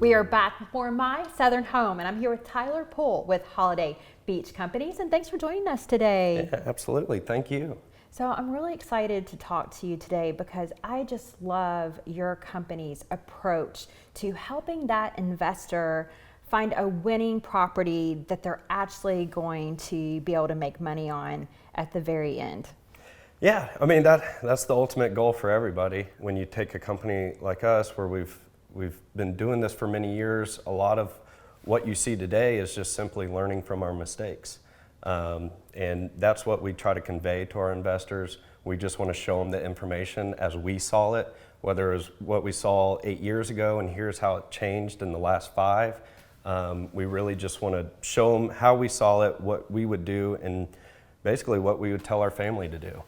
We are back for My Southern Home, and I'm here with Tyler Poole with Holiday Beach Companies, and thanks for joining us today. Yeah, absolutely. Thank you. So I'm really excited to talk to you today because I just love your company's approach to helping that investor find a winning property that they're actually going to be able to make money on at the very end. Yeah, I mean that's the ultimate goal for everybody. When you take a company like us, where we've been doing this for many years, a lot of what you see today is just simply learning from our mistakes, and that's what we try to convey to our investors. We just want to show them the information as we saw it, whether it was what we saw 8 years ago, and here's how it changed in the last 5. We really just want to show them how we saw it, what we would do, and basically what we would tell our family to do.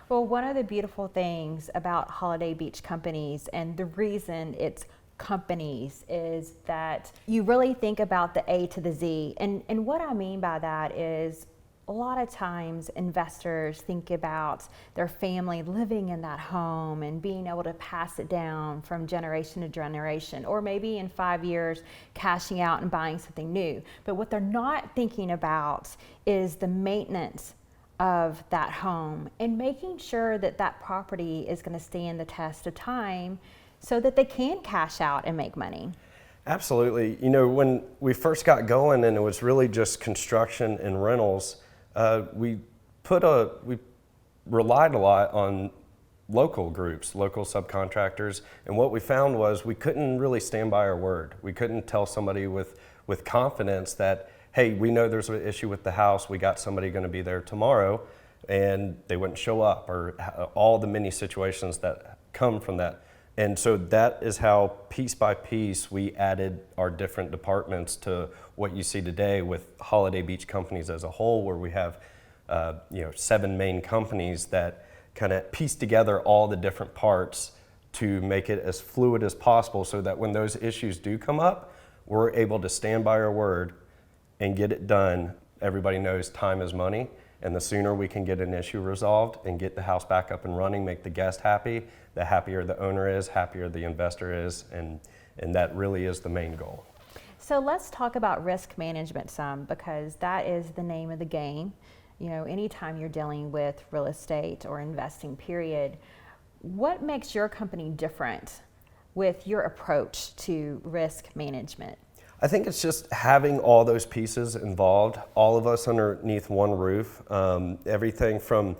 Well, one of the beautiful things about Holiday Beach Companies, and the reason it's companies, is that you really think about the A to the Z. And what I mean by that is a lot of times investors think about their family living in that home and being able to pass it down from generation to generation, or maybe in 5 years cashing out and buying something new. But what they're not thinking about is the maintenance of that home and making sure that that property is going to stand the test of time so that they can cash out and make money. Absolutely. You know, when we first got going and it was really just construction and rentals, we relied a lot on local groups, local subcontractors, and what we found was we couldn't really stand by our word. We couldn't tell somebody with confidence that, hey, we know there's an issue with the house, we got somebody going to be there tomorrow, and they wouldn't show up, or all the many situations that come from that. And so that is how, piece by piece, we added our different departments to what you see today with Holiday Beach Companies as a whole, where we have 7 main companies that kind of piece together all the different parts to make it as fluid as possible, so that when those issues do come up, we're able to stand by our word and get it done. Everybody knows time is money, and the sooner we can get an issue resolved and get the house back up and running, make the guest happy, the happier the owner is, happier the investor is, and that really is the main goal. So let's talk about risk management some, because that is the name of the game. You know, anytime you're dealing with real estate or investing, period, what makes your company different with your approach to risk management? I think it's just having all those pieces involved, all of us underneath one roof. Everything from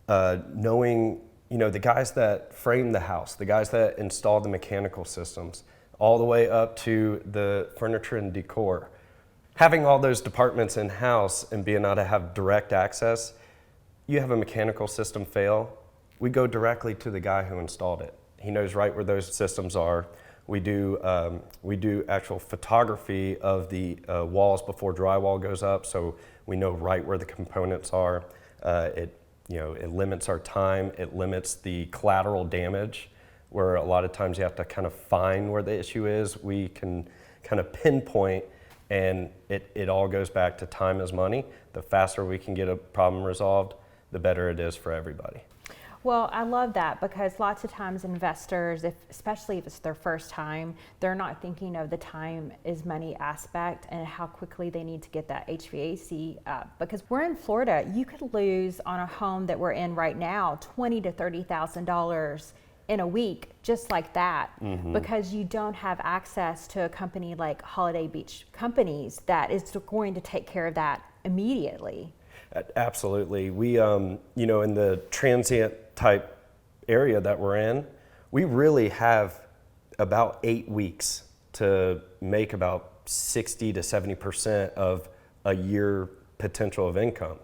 knowing, the guys that framed the house, the guys that installed the mechanical systems, all the way up to the furniture and decor. Having all those departments in-house and being able to have direct access, you have a mechanical system fail, we go directly to the guy who installed it. He knows right where those systems are. We do actual photography of the walls before drywall goes up, so we know right where the components are. It limits our time. It limits the collateral damage, where a lot of times you have to kind of find where the issue is. We can kind of pinpoint, and it all goes back to time is money. The faster we can get a problem resolved, the better it is for everybody. Well, I love that, because lots of times investors, especially if it's their first time, they're not thinking of the time is money aspect and how quickly they need to get that HVAC up. Because we're in Florida, you could lose on a home that we're in right now $20,000 to $30,000 in a week, just like that, because you don't have access to a company like Holiday Beach Companies that is going to take care of that immediately. Absolutely. We, in the transient type area that we're in, we really have about 8 weeks to make about 60 to 70% of a year potential of income.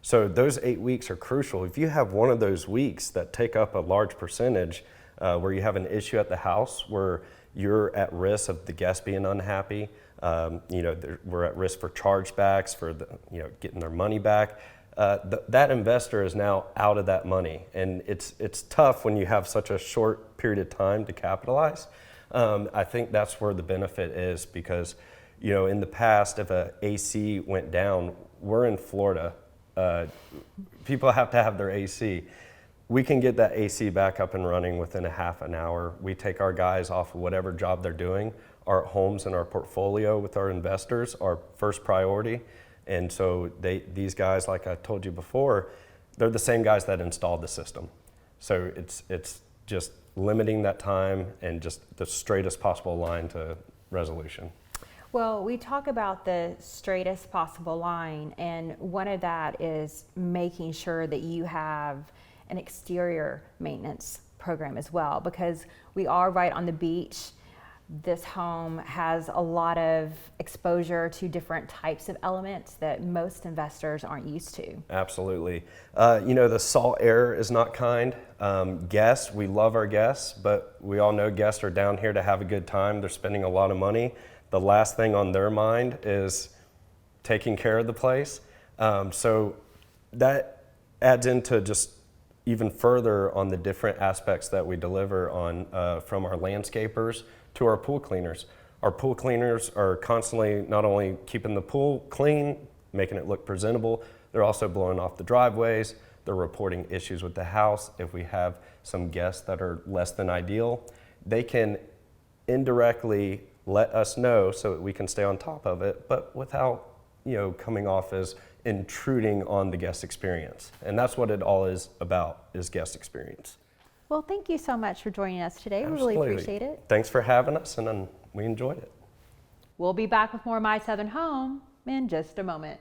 So those 8 weeks are crucial. If you have one of those weeks that take up a large percentage, where you have an issue at the house where you're at risk of the guest being unhappy, we're at risk for chargebacks, for getting their money back. That investor is now out of that money, and it's tough when you have such a short period of time to capitalize. I think that's where the benefit is, because in the past, if a AC went down, we're in Florida. People have to have their AC. We can get that AC back up and running within a half an hour. We take our guys off of whatever job they're doing. our homes and our portfolio with our investors are first priority. And so these guys, like I told you before, they're the same guys that installed the system. So it's just limiting that time and just the straightest possible line to resolution. Well, we talk about the straightest possible line, and one of that is making sure that you have an exterior maintenance program as well, because we are right on the beach. This home has a lot of exposure to different types of elements that most investors aren't used to. Absolutely. The salt air is not kind. Guests, we love our guests, but we all know guests are down here to have a good time. They're spending a lot of money. The last thing on their mind is taking care of the place. So that adds into just even further on the different aspects that we deliver on from our landscapers to our pool cleaners. Our pool cleaners are constantly not only keeping the pool clean, making it look presentable, they're also blowing off the driveways, they're reporting issues with the house. If we have some guests that are less than ideal, they can indirectly let us know so that we can stay on top of it, but without coming off as intruding on the guest experience. And that's what it all is about, is guest experience. Well, thank you so much for joining us today. Absolutely. We really appreciate it. Thanks for having us, and we enjoyed it. We'll be back with more My Southern Home in just a moment.